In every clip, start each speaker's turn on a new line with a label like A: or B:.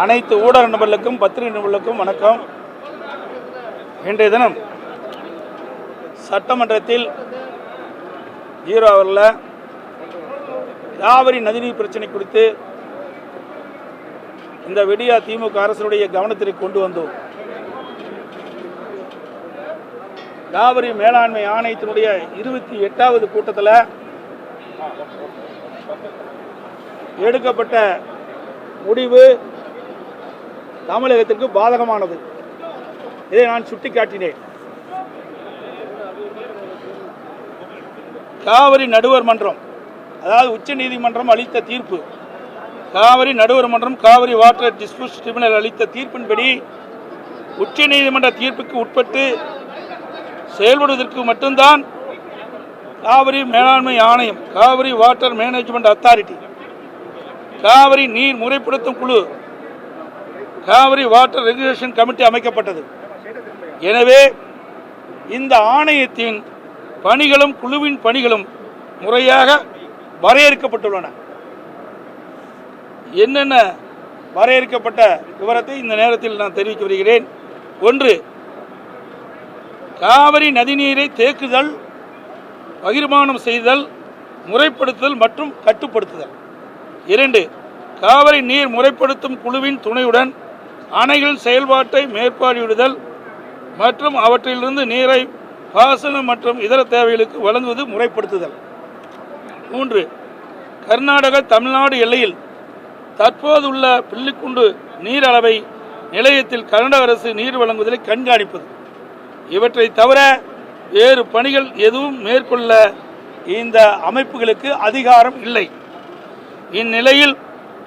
A: அனைத்து ஊடக நண்பர்களுக்கும் பத்திரிகை நண்பர்களுக்கும் வணக்கம். இன்றைய தினம் சட்டமன்றத்தில் 0 ஹவரில் காவிரி நதிநீர் பிரச்சனை குறித்து இந்த விடியா திமுக அரசுடைய கவனத்திற்கு கொண்டு வந்தோம். காவிரி மேலாண்மை ஆணையத்தினுடைய 28வது கூட்டத்தில் எடுக்கப்பட்ட முடிவு தமிழகத்திற்கு பாதகமானது. இதை நான் சுட்டிக்காட்டினேன். காவிரி நடுவர் மன்றம், அதாவது உச்ச நீதிமன்றம் அளித்த தீர்ப்பு, காவிரி நடுவர் மன்றம் காவிரி வாட்டர் டிஸ்பியூட் ட்ரிபியூனல் அளித்த தீர்ப்பின்படி உச்ச நீதிமன்ற தீர்ப்புக்கு உட்பட்டு செயல்படுவதற்கு மட்டும்தான் காவிரி மேலாண்மை ஆணையம், Kaveri water management authority, Kaveri நீர் முறைப்படுத்தும் குழு, காவிரி வாட்டர் ரெகுலேஷன் கமிட்டி அமைக்கப்பட்டது. எனவே இந்த ஆணையத்தின் பணிகளும் குழுவின் பணிகளும் முறையாக வரையறுக்கப்பட்டுள்ளன. என்னென்ன வரையறுக்கப்பட்ட விவரத்தை இந்த நேரத்தில் நான் தெரிவிக்க வருகிறேன். 1, காவிரி நதிநீரை தேக்குதல், பகிர்மானம் செய்தல், முறைப்படுத்துதல் மற்றும் கட்டுப்படுத்துதல். 2, காவிரி நீர் முறைப்படுத்தும் குழுவின் துணையுடன் அணைகளின் செயல்பாட்டை மேற்பார்வையிடுதல் மற்றும் அவற்றிலிருந்து நீரை பாசனம் மற்றும் இதர தேவைகளுக்கு வழங்குவது முறைப்படுத்துதல். 3, கர்நாடக தமிழ்நாடு எல்லையில் தற்போதுள்ள பில்லிக்குண்டு நீர் அளவை நிலையத்தில் கர்நாடக அரசு நீர் வழங்குவதை கண்காணிப்பது. இவற்றை தவிர வேறு பணிகள் எதுவும் மேற்கொள்ள இந்த அமைப்புகளுக்கு அதிகாரம் இல்லை. இந்நிலையில்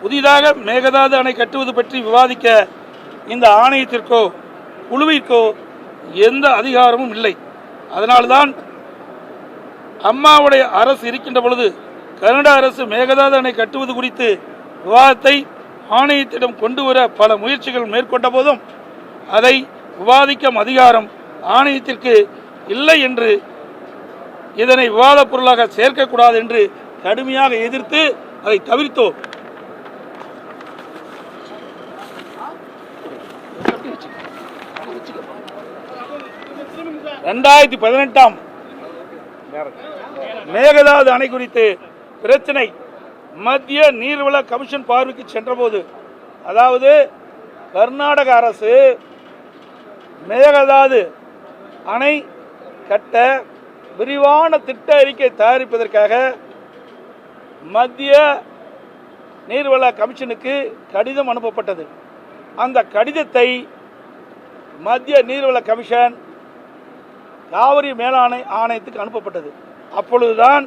A: புதிதாக மேகதாது அணை கட்டுவது பற்றி விவாதிக்க இந்த ஆணையத்திற்கோ குழுவிற்கோ எந்த அதிகாரமும் இல்லை. அதனால்தான் அம்மாவுடைய அரசு இருக்கின்ற பொழுது கர்நாடக அரசு மேகதாது அணை கட்டுவது குறித்து விவாதத்தை ஆணையத்திடம் கொண்டு வர பல முயற்சிகள் மேற்கொண்ட போதும் அதை விவாதிக்கும் அதிகாரம் ஆணையத்திற்கு இல்லை என்று, இதனை விவாத பொருளாக சேர்க்கக்கூடாது என்று கடுமையாக எதிர்த்து அதை தவிர்த்தோம். 2018 மேகதாது அணை குறித்து பிரச்சனை மத்திய நீர்வள கமிஷன் பார்வைக்கு சென்றபோது, அதாவது கர்நாடக அரசு மேகதாது அணை கட்ட விரிவான திட்ட அறிக்கை தயாரிப்பதற்காக மத்திய நீர்வள கமிஷனுக்கு கடிதம் அனுப்பப்பட்டது. அந்த கடிதத்தை மத்திய நீர்வள கமிஷன் காவிரி மேலாண்மை ஆணையத்துக்கு அனுப்பப்பட்டது. அப்பொழுதுதான்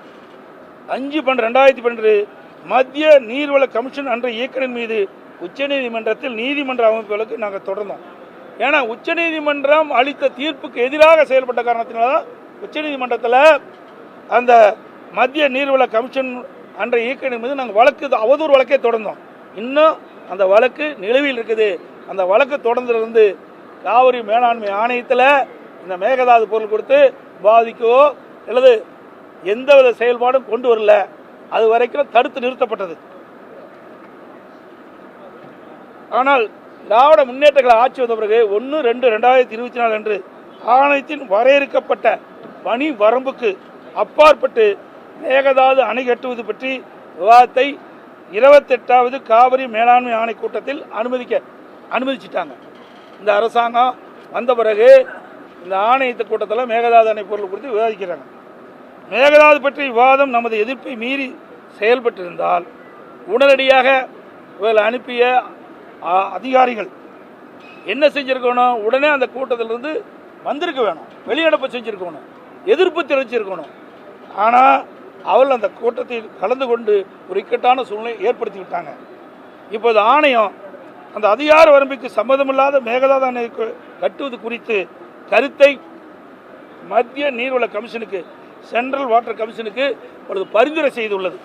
A: 5/12/2012 மத்திய நீர்வள கமிஷன் என்ற இயக்குநர் மீது உச்சநீதிமன்றத்தில் நீதிமன்ற அமைப்புகளுக்கு நாங்கள் தொடர்ந்தோம். ஏன்னா உச்சநீதிமன்றம் அளித்த தீர்ப்புக்கு எதிராக செயல்பட்ட காரணத்தினால உச்சநீதிமன்றத்தில் அந்த மத்திய நீர்வள கமிஷன் என்ற இயக்குநர் மீது நாங்கள் வழக்கு, அவதூறு வழக்கே தொடர்ந்தோம். இன்னும் அந்த வழக்கு நிலுவையில் இருக்குது. அந்த வழக்கு தொடர்ந்திருந்து காவிரி மேலாண்மை ஆணையத்தில் இந்த மேகதாது பொருள் கொடுத்து பாதிக்கவோ அல்லது எந்தவித செயல்பாடும் கொண்டு வரல. அது வரைக்கும் தடுத்து நிறுத்தப்பட்டது. ஆனால் திராவிட முன்னேற்ற ஆட்சி வந்த பிறகு 1/2/2024 அன்று ஆணையத்தின் வரையறுக்கப்பட்ட பணி வரம்புக்கு அப்பாற்பட்டு மேகதாது அணை கட்டுவது பற்றி விவாதத்தை 28வது காவிரி மேலாண்மை ஆணை கூட்டத்தில் அனுமதிச்சிட்டாங்க. இந்த அரசாங்கம் வந்த பிறகு இந்த ஆணையத்து கூட்டத்தில் மேகதாது அணை பொருள் குறித்து விவாதிக்கிறாங்க. மேகதாது பற்றி விவாதம் நமது எதிர்ப்பை மீறி செயல்பட்டிருந்தால் உடனடியாக இவர்கள் அனுப்பிய அதிகாரிகள் என்ன செஞ்சிருக்கணும்? உடனே அந்த கூட்டத்திலிருந்து வந்திருக்க வேணும், வெளிநடப்பு செஞ்சிருக்கணும், எதிர்ப்பு தெரிவிச்சிருக்கணும். ஆனால் அவர்கள் அந்த கூட்டத்தில் கலந்து கொண்டு ஒரு இக்கட்டான சூழ்நிலை ஏற்படுத்தி விட்டாங்க. இப்போது ஆணையம் அந்த அதிகார வரம்புக்கு சம்மதமில்லாத மேகதாது அணை கட்டுவது குறித்து கருத்தை மத்திய நீர்வள கமிஷனுக்கு, சென்ட்ரல் வாட்டர் கமிஷனுக்கு ஒரு பரிந்துரை செய்துள்ளது.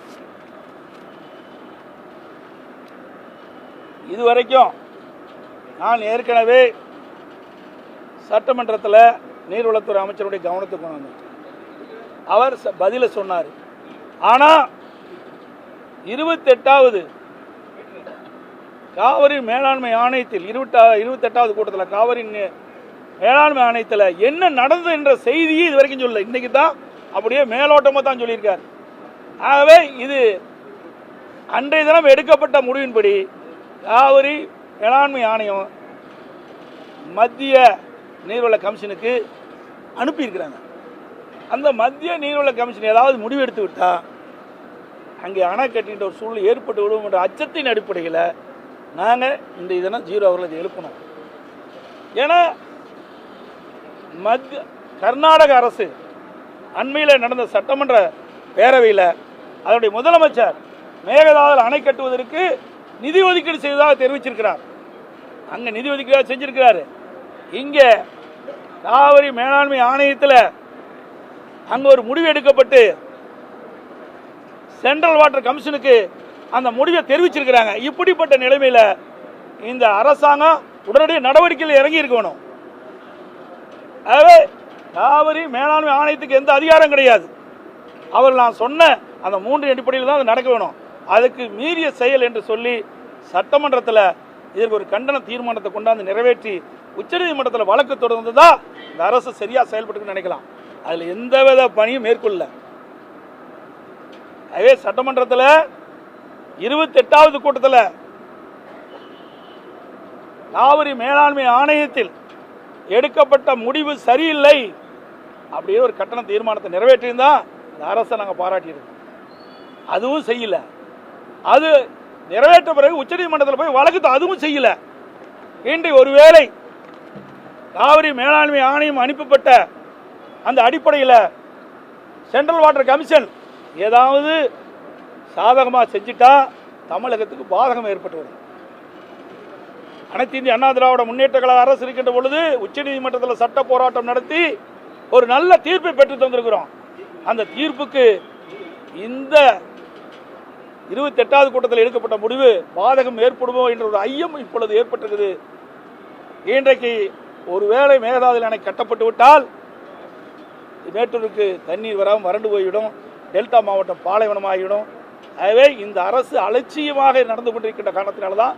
A: இதுவரைக்கும் நான் ஏற்கனவே சட்டமன்றத்தில் நீர்வளத்துறை அமைச்சருடைய கவனத்துக்கு கொண்டு வந்தேன். அவர் பதில சொன்னார். ஆனால் 28வது காவிரி மேலாண்மை ஆணையத்தில் 28வது கூட்டத்தில் காவிரி மேலாண்மை ஆணையத்தில் என்ன நடந்தது என்ற செய்தியை இது வரைக்கும் சொல்லல. இன்னைக்கு தான் அப்படியே மேலோட்டமாக தான் சொல்லியிருக்கார். ஆகவே இது அன்றைய தினம் எடுக்கப்பட்ட முடிவின்படி காவிரி மேலாண்மை ஆணையம் மத்திய நீர்வள கமிஷனுக்கு அனுப்பியிருக்கிறாங்க. அந்த மத்திய நீர்வள கமிஷன் ஏதாவது முடிவு எடுத்து விட்டா அங்கே அணை கட்டின்ற ஒரு சூழ்நிலை ஏற்பட்டு விடும் என்ற அச்சத்தின் அடிப்படையில் நாங்கள் இந்த இதெல்லாம் 0 அவர்களை எழுப்பணும். ஏன்னா கர்நாடக அரசு அண்மையில் நடந்த சட்டமன்ற பேரவையில் அதனுடைய முதலமைச்சர் மேகதாதுவில் அணை கட்டுவதற்கு நிதி ஒதுக்கீடு செய்ததாக தெரிவிச்சிருக்கிறார். அங்கே நிதி ஒதுக்கீடு செஞ்சிருக்கிறாரு. இங்கே காவிரி மேலாண்மை ஆணையத்தில் அங்கே ஒரு முடிவு எடுக்கப்பட்டு சென்ட்ரல் வாட்டர் கமிஷனுக்கு அந்த முடிவை தெரிவிச்சிருக்கிறாங்க. இப்படிப்பட்ட நிலைமையில் இந்த அரசாங்கம் உடனடியாக நடவடிக்கையில் இறங்கி இருக்கணும். ஆகவே காவிரி மேலாண்மை ஆணையத்துக்கு எந்த அதிகாரம் கிடையாது. அவர் நான் சொன்ன அந்த 3 அடிப்படையில் தான் அது நடக்க வேணும். அதுக்கு மீறிய செயல் என்று சொல்லி சட்டமன்றத்தில் இதற்கு ஒரு கண்டன தீர்மானத்தை கொண்டாந்து நிறைவேற்றி உச்சநீதிமன்றத்தில் வழக்கு தொடர்ந்து தான் இந்த அரசு சரியாக செயல்பட்டு நினைக்கலாம். அதில் எந்தவித பணியும் மேற்கொள்ள. அதே சட்டமன்றத்தில் 28வது கூட்டத்தில் காவிரி மேலாண்மை ஆணையத்தில் எடுக்கப்பட்ட முடிவு சரியில்லை அப்படின்னு ஒரு கட்டண தீர்மானத்தை நிறைவேற்றியிருந்தா இந்த அரசை நாங்கள் பாராட்டியிருக்கோம். அதுவும் செய்யல. அது நிறைவேற்ற பிறகு உச்சநீதிமன்றத்தில் போய் வழக்கு அதுவும் செய்யல. இன்று ஒருவேளை காவிரி மேலாண்மை ஆணையம் அனுப்பப்பட்ட அந்த அடிப்படையில் சென்ட்ரல் வாட்டர் கமிஷன் ஏதாவது சாதகமாக செஞ்சுட்டா தமிழகத்துக்கு பாதகம் ஏற்பட்டு வரும். அனைத்து இந்திய அண்ணா திராவிட முன்னேற்ற கழக அரசு இருக்கின்ற பொழுது உச்சநீதிமன்றத்தில் சட்ட போராட்டம் நடத்தி ஒரு நல்ல தீர்ப்பை பெற்று தந்திருக்கிறோம். அந்த தீர்ப்புக்கு இந்த 28வது கூட்டத்தில் எடுக்கப்பட்ட முடிவு பாதகம் ஏற்படுமோ என்ற ஒரு ஐயம் இப்பொழுது ஏற்பட்டிருக்குது. இன்றைக்கு ஒருவேளை மேகதாதுவில் அணை கட்டப்பட்டு விட்டால் மேட்டூருக்கு தண்ணீர் வராமல் வறண்டு போய்விடும். டெல்டா மாவட்டம் பாலைவனமாகிவிடும். ஆகவே இந்த அரசு அலட்சியமாக நடந்து கொண்டிருக்கின்ற காரணத்தினால தான்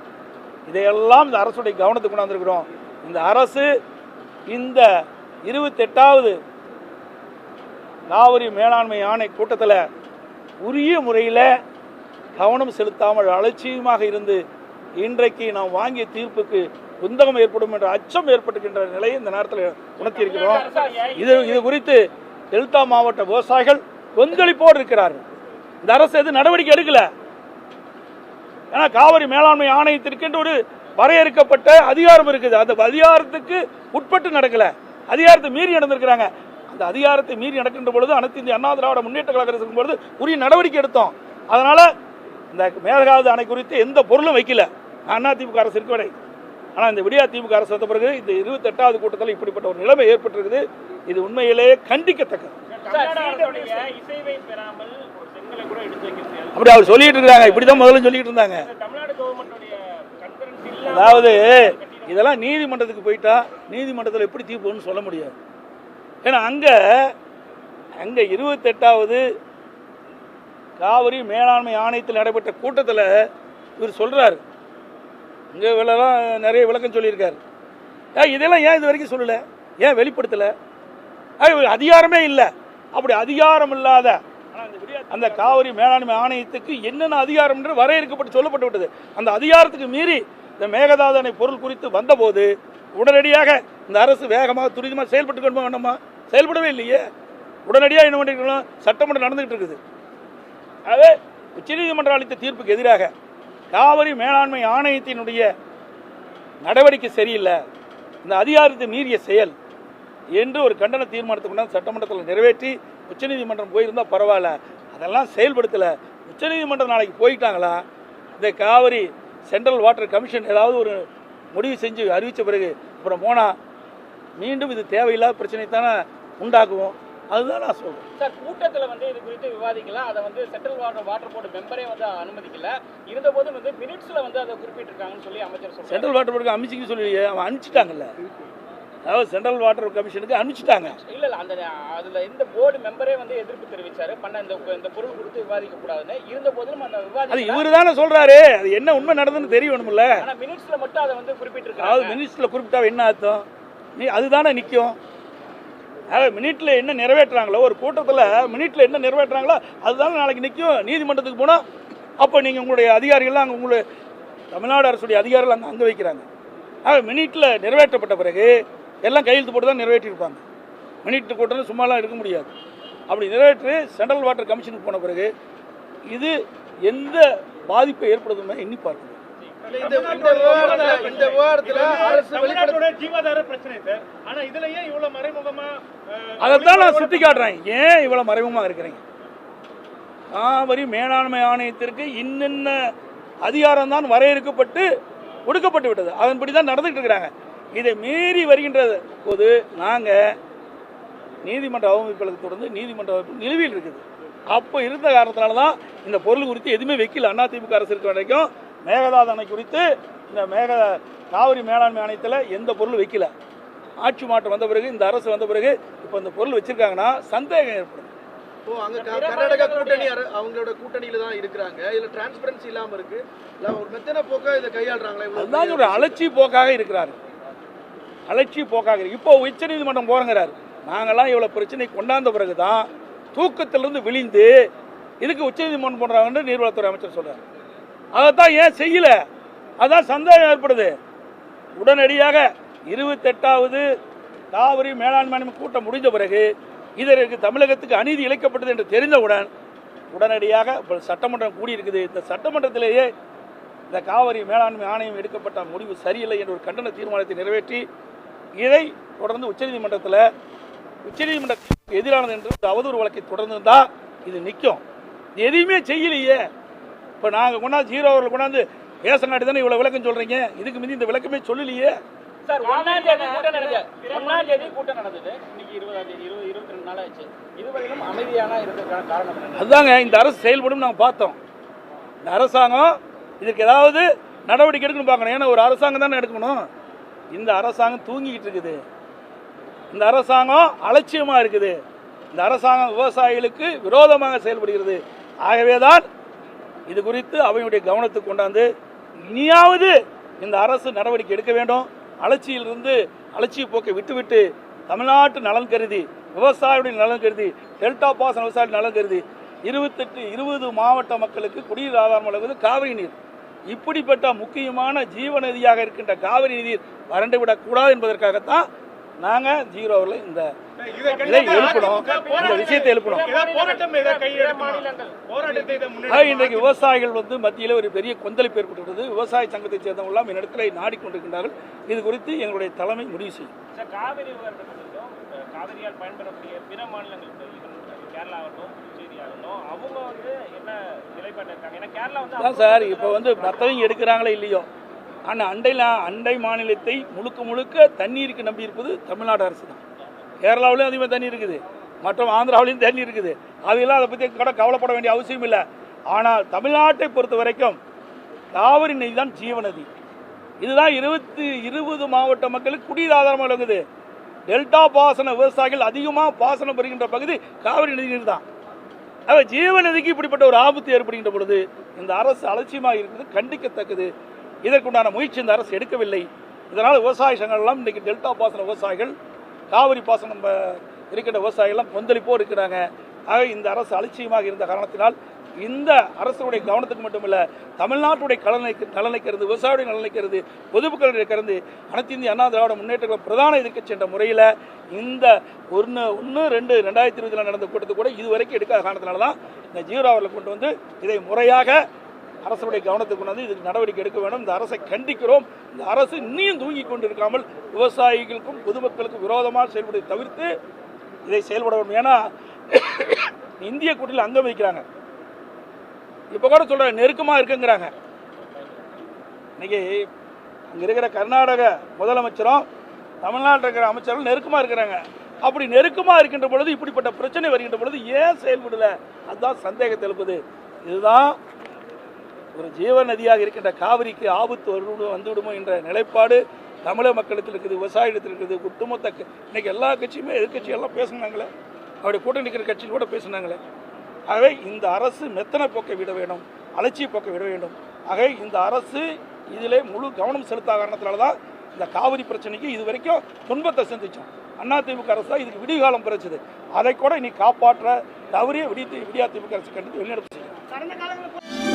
A: இதையெல்லாம் இந்த அரசுடைய கவனத்துக்கு கொண்டாந்துருக்கிறோம். இந்த அரசு இந்த 28வது காவிரி மேலாண்மை ஆணை கூட்டத்தில் உரிய முறையில் கவனம் செலுத்தாமல் அலட்சியமாக இருந்து இன்றைக்கு நாம் வாங்கிய தீர்ப்புக்கு குந்தகம் ஏற்படும் என்ற அச்சம் ஏற்பட்டுகின்ற நிலையை இந்த நேரத்தில் உணர்த்தியிருக்கிறோம். இது குறித்து டெல்டா மாவட்ட விவசாயிகள் கொந்தளிப்போடு இருக்கிறார்கள். இந்த அரசு எது நடவடிக்கை எடுக்கல. ஏன்னா காவிரி மேலாண்மை ஆணையத்திற்கு ஒரு வரையறுக்கப்பட்ட அதிகாரம் இருக்குது. அந்த அதிகாரத்துக்கு உட்பட்டு நடக்கல, அதிகாரத்தை மீறி நடந்திருக்கிறாங்க. அந்த அதிகாரத்தை மீறி நடக்கின்ற பொழுது அனைத்து இந்திய அண்ணா திராவிட முன்னேற்ற கழக அரசு இருக்கும் பொழுது உரிய நடவடிக்கை எடுத்தோம். அதனால இந்த மேகதாது அணை குறித்து எந்த பொருளும் வைக்கல அதிமுக அரசு இருக்க வரை. ஆனால் இந்த விடியா திமுக அரசு வந்த பிறகு இந்த 28வது கூட்டத்தில் இப்படிப்பட்ட ஒரு நிலைமை ஏற்பட்டிருக்குது. இது உண்மையிலேயே கண்டிக்கத்தக்கது. அப்படி அவர் சொல்லிட்டு இருக்காங்க. இப்படிதான் முதல்ல சொல்லிட்டு இருந்தாங்க. அதாவது இதெல்லாம் நீதிமன்றத்துக்கு போயிட்டா நீதிமன்றத்தில் எப்படி தீர்ப்புன்னு சொல்ல முடியாது. ஏன்னா அங்க 28வது காவிரி மேலாண்மை ஆணையத்தில் நடைபெற்ற கூட்டத்தில் இவர் சொல்றாரு. இங்கே இவ்வளோலாம் நிறைய விளக்கம் சொல்லியிருக்காரு. இதெல்லாம் ஏன் இது வரைக்கும் சொல்லலை, ஏன் வெளிப்படுத்தலை? அதிகாரமே இல்லை. அப்படி அதிகாரம் இல்லாத அந்த காவிரி மேலாண்மை ஆணையத்துக்கு என்னென்ன அதிகாரம் என்று வரையறுக்கப்பட்டு சொல்லப்பட்டு விட்டது. அந்த அதிகாரத்துக்கு மீறி இந்த மேகதாது அணை பொருள் குறித்து வந்தபோது உடனடியாக இந்த அரசு வேகமாக துரிதமாக செயல்பட்டு வேண்டாமா? செயல்படவே இல்லையே. உடனடியாக என்ன பண்ணிருக்கணும்? சட்டமன்றம் நடந்துகிட்டு இருக்குது. ஆகவே உச்சநீதிமன்றம் அளித்த தீர்ப்புக்கு எதிராக காவிரி மேலாண்மை ஆணையத்தினுடைய நடவடிக்கை சரியில்லை, இந்த அதிகாரத்தை மீறிய செயல் என்று ஒரு கண்டன தீர்மானத்தை கொண்டாந்து சட்டமன்றத்தில் நிறைவேற்றி உச்சநீதிமன்றம் போயிருந்தால் பரவாயில்ல. அதெல்லாம் செயல்படுத்தலை. உச்சநீதிமன்றம் நாளைக்கு போயிட்டாங்களா, இந்த காவிரி சென்ட்ரல் வாட்டர் கமிஷன் ஏதாவது ஒரு முடிவு செஞ்சு அறிவித்த பிறகு அப்புறம் போனால் மீண்டும் இது தேவையில்லாத பிரச்சனை தானே உண்டாக்குவோம். அதுதான் நான் சொல்றேன்.
B: சார், கூட்டத்தில் இது குறித்து விவாதிக்கலாம். அதை சென்ட்ரல் வாட்டர் போர்டு மெம்பரே அனுமதிக்கல. இருந்தபோது மினிட்ஸ்ல அதை குறிப்பிட்டிருக்காங்கன்னு சொல்லி அமைச்சர் சொல்றாரு.
A: சென்ட்ரல் வாட்டர் போர்டுக்கு அமைச்சிக்க சொல்லி அவன் அனுப்பிச்சிட்டாங்கல்ல. அதாவது சென்ட்ரல் வாட்டர் கமிஷனுக்கு அனுப்பிச்சிட்டாங்க.
B: இல்ல அந்த அதுல இந்த போர்டு மெம்பரே வந்து எதிர்ப்பு தெரிவிச்சாரு. பண்ண இந்த பொருள் குறித்து விவாதிக்க கூடாதுன்னு. இருந்த போதிலும் அந்த
A: அது இவரு தானே சொல்றாரு. அது என்ன உண்மை நடந்துன்னு தெரியணும்ல.
B: ஆனா மினிட்ஸ்ல மட்டும் அதை வந்து குறிப்பிட்டிருக்காங்க.
A: அதாவது மினிட்ஸ்ல குறிப்பிட்டா என்ன அர்த்தம்? அதுதானே நிற்கும். அதாவது மினிட்ல என்ன நிறைவேற்றுறாங்களோ, ஒரு கூட்டத்தில் மினிட்ல என்ன நிறைவேற்றுறாங்களோ அதுதானே நாளைக்கு நிற்கும். நீதிமன்றத்துக்கு போனால் அப்போ நீங்கள் உங்களுடைய அதிகாரிகள்லாம் அங்கே உங்களுடைய தமிழ்நாடு அரசுடைய அதிகாரிகள் அங்கே வைக்கிறாங்க. மினிட்ல நிறைவேற்றப்பட்ட பிறகு எல்லாம் கையெழுத்து போட்டு தான் நிறைவேற்றியிருப்பாங்க. மினிட் கூட்டம் சும்மாலாம் எடுக்க முடியாது. அப்படி நிறைவேற்றி சென்ட்ரல் வாட்டர் கமிஷனுக்கு போன பிறகு இது எந்த பாதிப்பை ஏற்படுதுன்னு எண்ணி பார்க்கணும். அதைத்தான் நான் சுட்டி காட்டுறேன். ஏன் இவ்வளவு மறைமுகமா இருக்கிறீங்க? காவிரி மேலாண்மை ஆணையத்திற்கு இன்னென்ன அதிகாரம் தான் வரையறுக்கப்பட்டு ஒடுக்கப்பட்டு விட்டது. அதன்படிதான் நடந்துகிட்டு இருக்கிறாங்க. இதை மீறி வருகின்ற போது நாங்கள் நீதிமன்ற அவமதிப்புகளுக்கு தொடர்ந்து நீதிமன்ற நிலுவையில் இருக்குது. அப்போ இருந்த காரணத்தினால தான் இந்த பொருள் குறித்து எதுவுமே வைக்கல. அதிமுக அரசு இருக்க வரைக்கும் மேகதாது அணை குறித்து இந்த காவிரி மேலாண்மை ஆணையத்தில் எந்த பொருள் வைக்கல. ஆட்சி மாற்றம் வந்த பிறகு இந்த அரசு வந்த பிறகு இப்போ இந்த பொருள் வச்சிருக்காங்கன்னா சந்தேகம் ஏற்படும்.
C: கர்நாடகா கூட்டணி அவங்களோட கூட்டணியில தான் இருக்கிறாங்க. இதுல டிரான்ஸ்பரன்சி இல்லாம இருக்கு. ஒரு மெத்தன போக்கா இதை கையாளுறாங்களா?
A: அதுதான் ஒரு அலட்சி போக்காக இருக்கிறாரு. அலட்சி போக்காக இருக்கு. இப்போ உச்ச நீதிமன்றம் போறங்கிறாரு. நாங்கெல்லாம் இவ்வளவு பிரச்சனை கொண்டாந்த பிறகுதான் தூக்கத்திலிருந்து விழிந்து இதுக்கு உச்ச நீதிமன்றம் போடுறாங்கன்னு நீர்வளத்துறை அமைச்சர் சொல்றாரு. அதைத்தான் ஏன் செய்யல? அதான் சந்தேகம் ஏற்படுது. உடனடியாக 28வது காவிரி மேலாண்மை கூட்டம் முடிந்த பிறகு இதற்கு தமிழகத்துக்கு அநீதி இழைக்கப்பட்டது என்று தெரிந்தவுடன் உடனடியாக சட்டமன்றம் கூடியிருக்குது. இந்த சட்டமன்றத்திலேயே இந்த காவிரி மேலாண்மை ஆணையம் எடுக்கப்பட்ட முடிவு சரியில்லை என்ற ஒரு கண்டன தீர்மானத்தை நிறைவேற்றி இதை தொடர்ந்து உச்சநீதிமன்றத்துக்கு எதிரானது என்று அவதூறு வழக்கை தொடர்ந்துதான் இது நிற்கும். எதையுமே செய்யலையே. இப்போ நாங்கள் கொண்டாந்து 0 அவர்கள் கொண்டாந்து பேசங்காட்டி தானே இவ்வளோ விளக்கம் சொல்றீங்க. இதுக்கு முந்தி இந்த விளக்கமே சொல்லலையே.
B: சார் 1ஆம் தேதி கூட்டம் நடந்தது. இன்னைக்கு 20ஆம் தேதி 22 நாள் ஆச்சு. இதுவரையிலும் அமைதியான இருக்கிறதுக்கான காரணம் என்ன?
A: அதுதாங்க இந்த அரசு செயல்படும் நாங்கள் பார்த்தோம். இந்த அரசாங்கம் இதுக்கு ஏதாவது நடவடிக்கை எடுக்கணும் பார்க்கணும். ஏன்னா ஒரு அரசாங்கம் தானே எடுக்கணும். இந்த அரசாங்கம் தூங்கிக்கிட்டு இருக்குது. இந்த அரசாங்கம் அலட்சியமாக இருக்குது. இந்த அரசாங்கம் விவசாயிகளுக்கு விரோதமாக செயல்படுகிறது. ஆகவேதான் இது குறித்து அவையுடைய கவனத்துக்கு கொண்டாந்து இனியாவது இந்த அரசு நடவடிக்கை எடுக்க வேண்டும். அலட்சியிலிருந்து அலட்சிய போக்கை விட்டுவிட்டு தமிழ்நாட்டு நலன் கருதி, விவசாயியுடைய நலன் கருதி, டெல்டா பாசன விவசாயிகள் நலன் கருதி 20 மாவட்ட மக்களுக்கு குடிநீர் ஆதாரம் வழங்குவது காவிரி நீர். இப்படிப்பட்ட முக்கியமான ஜீவநதியாக இருக்கின்ற காவிரி நீர் வறண்டுவிடக்கூடாது என்பதற்காகத்தான் நாங்கள் 0 இந்த இதை எழுப்பணும். இந்த விஷயத்தை எழுப்பணும். இன்றைக்கு விவசாயிகள் மத்தியில் ஒரு பெரிய கொந்தளிப்பு ஏற்பட்டுள்ளது. விவசாய சங்கத்தை சேர்ந்தவங்க எல்லாம் இடத்துல நாடிக்கொண்டிருக்கின்றார்கள். இது குறித்து எங்களுடைய தலைமை முடிவு செய்யும்.
B: காவிரியால் பயன்பெறக்கூடிய பிற மாநிலங்கள் கேரளா ஆகட்டும், புதுச்சேரி ஆகட்டும், அவங்க என்ன நிலைப்பாடு இருக்காங்க? ஏன்னா கேரளா
A: சார் இப்போ மற்றவங்க எடுக்கிறாங்களே இல்லையோ, ஆனால் அண்டை மாநிலத்தை முழுக்க தண்ணீருக்கு நம்பி இருப்பது தமிழ்நாடு அரசு தான். கேரளாவிலையும் அதிகமாக தண்ணி இருக்குது, மற்றும் ஆந்திராவிலையும் தண்ணி இருக்குது. அதையெல்லாம் அதை பற்றி கவலைப்பட வேண்டிய அவசியம் இல்லை. ஆனால் தமிழ்நாட்டை பொறுத்த வரைக்கும் காவிரி நதி தான் ஜீவநதி. இதுதான் 20 மாவட்ட மக்களுக்கு குடிநீர் ஆதாரமாக வழங்குது. டெல்டா பாசன விவசாயிகள் அதிகமாக பாசனம் பெறுகின்ற பகுதி காவிரி நதிநீர் தான். ஜீவநதிக்கு இப்படிப்பட்ட ஒரு ஆபத்து ஏற்படுகின்ற பொழுது இந்த அரசு அலட்சியமாக இருக்கிறது கண்டிக்கத்தக்கது. இதற்குண்டான முயற்சி இந்த அரசு எடுக்கவில்லை. இதனால் விவசாய சங்கங்கள் எல்லாம் இன்றைக்கு டெல்டா பாசன விவசாயிகள், காவிரி பாசனம் இருக்கின்ற விவசாயிகள்லாம் கொந்தளிப்போ இருக்கிறாங்க. ஆக இந்த அரசு அலட்சியமாக இருந்த காரணத்தினால் இந்த அரசுடைய கவனத்துக்கு மட்டுமல்ல, தமிழ்நாட்டுடைய நலனை கருது, விவசாயியுடைய நலனை கருது, பொதுமக்களுடைய கருது அனைத்து இந்திய அண்ணா திராவிட முன்னேற்ற பிரதான எதிர்க்கட்சி என்ற முறையில் இந்த 1/2/2020 நடந்த கூட்டத்தை கூட இதுவரைக்கும் எடுக்காத காரணத்தினால தான் இந்த 0 அவர்களை கொண்டு வந்து இதை முறையாக அரசுடைய கவனத்துக்கு கொண்டு வந்து இதுக்கு நடவடிக்கை எடுக்க வேண்டும். இந்த அரசை கண்டிக்கிறோம். இந்த அரசு இன்னும் தூங்கி கொண்டு இருக்காமல் விவசாயிகளுக்கும் பொதுமக்களுக்கும் விரோதமாக செயல்படுவதை தவிர்த்து இதை செயல்பட வேண்டும். ஏன்னா இந்திய கூட்டணியில் அங்கம் வைக்கிறாங்க. இப்போ கூட சொல்ற நெருக்கமாக இருக்குங்கிறாங்க. இன்னைக்கு அங்கே இருக்கிற கர்நாடக முதலமைச்சரும் தமிழ்நாட்டில் இருக்கிற அமைச்சரும் நெருக்கமாக இருக்கிறாங்க. அப்படி நெருக்கமாக இருக்கின்ற பொழுது இப்படிப்பட்ட பிரச்சனை வருகின்ற பொழுது ஏன் செயல்படல? அதுதான் சந்தேகத்தை எழுப்புது. இதுதான் ஒரு ஜீவ நதியாக இருக்கின்ற காவிரிக்கு ஆபத்து வந்துவிடுமோ என்ற நிலைப்பாடு தமிழக மக்களிடத்தில் இருக்குது, விவசாயிடத்தில் இருக்குது, ஒட்டுமொத்த இன்னைக்கு எல்லா கட்சியுமே எதிர்கட்சியெல்லாம் பேசுனாங்களே, அவருடைய கூட்டணி இருக்கிற கட்சியில் கூட பேசுனாங்களே. ஆகவே இந்த அரசு மெத்தனை போக்கை விட வேண்டும், அலட்சிய போக்கை விட வேண்டும். ஆகவே இந்த அரசு இதிலே முழு கவனம் செலுத்தாத காரணத்தினால தான் இந்த காவிரி பிரச்சனைக்கு இது வரைக்கும் துன்பத்தை சந்தித்தோம். அதிமுக அரசு தான் இதுக்கு விடிகாலம் பிறச்சது. அதை கூட இனி காப்பாற்ற தவறிய விடியா திமுக அரசு கண்டித்து வெளிநடப்பு செய்யும்.